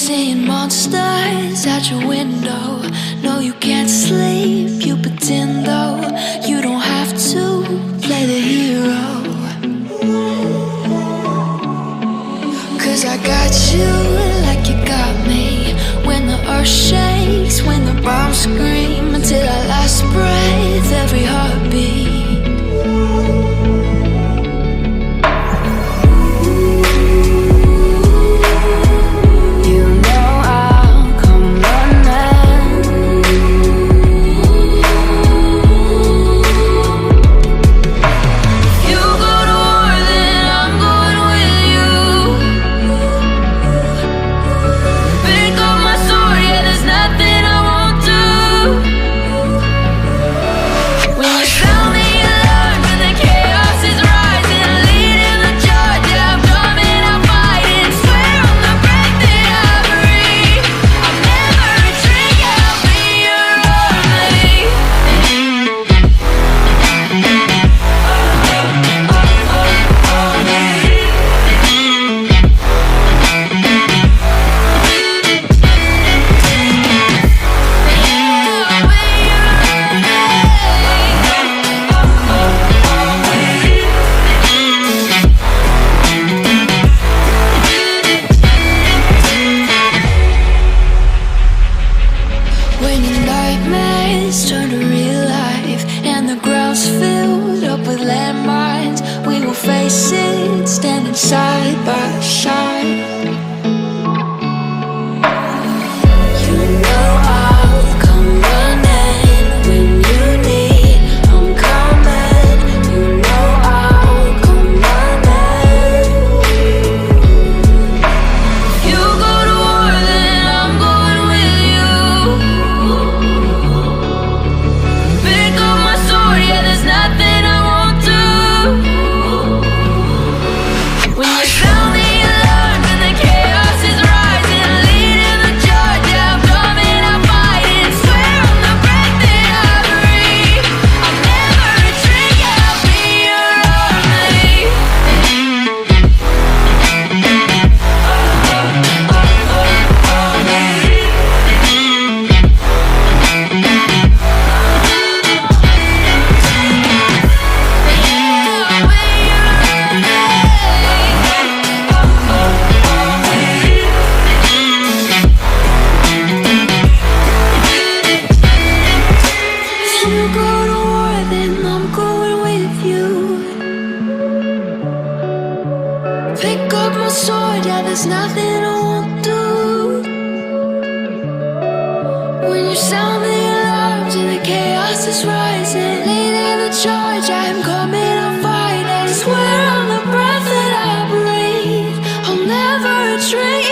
seeing monsters at your window. No, you can't sleep, you pretend though. You don't have to play the hero. 'Cause I got you like you got me. When the earth shakes, when the bombs scream, until our last breath, every heartbeat. Turn to real life and the ground's filled up with landmines. We will face it, standing side by side. You know I'll come running when you need. I'm coming. You know I'll come running. You go to war, then I'm going with you. Pick up my sword, yeah, there's nothing I won't do. When you sound the alarms and the chaos is rising, leading the charge, I'm coming, I'll fight. I swear on the breath that I breathe, I'll never retreat.